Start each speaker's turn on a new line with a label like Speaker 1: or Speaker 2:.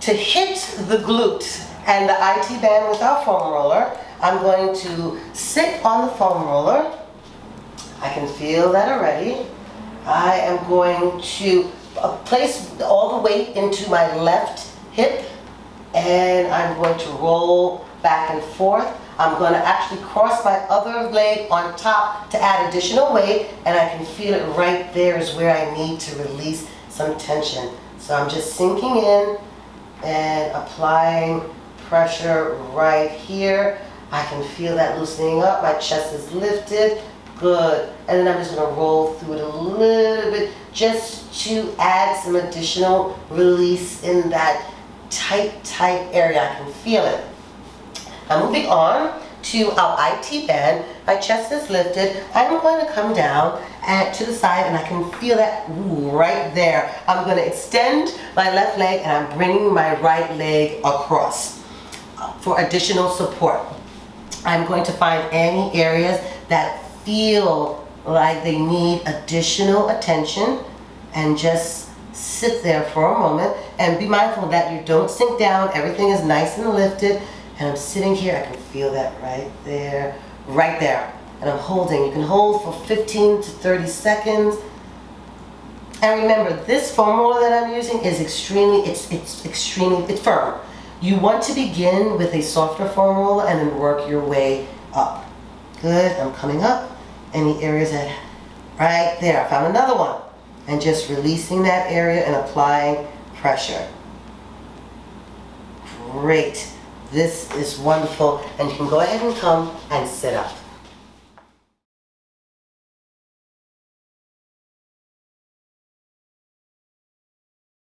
Speaker 1: To hit the glute and the IT band with our foam roller, I'm going to sit on the foam roller. I can feel that already. I am going to place all the weight into my left hip, and I'm going to roll back and forth. I'm going to actually cross my other leg on top to add additional weight, and I can feel it right there is where I need to release some tension. So I'm just sinking in and applying pressure right here. I can feel that loosening up. My chest is lifted. Good. And then I'm just going to roll through it a little bit just to add some additional release in that tight area. I can feel it. Now moving on to our IT band, my chest is lifted. I'm going to come down and to the side, and I can feel that right there. I'm going to extend my left leg, and I'm bringing my right leg across for additional support. I'm going to find any areas that feel like they need additional attention, and just sit there for a moment and be mindful that you don't sink down. Everything is nice and lifted, and I'm sitting here. I can feel that right there, and I'm holding. You can hold for 15 to 30 seconds. And remember, this foam roller that I'm using is extremely firm. You want to begin with a softer foam roller and then work your way up. Good. I'm coming up. Any areas that right there. I found another one, and just releasing that area and applying pressure. Great. This is wonderful, and you can go ahead and come and sit up.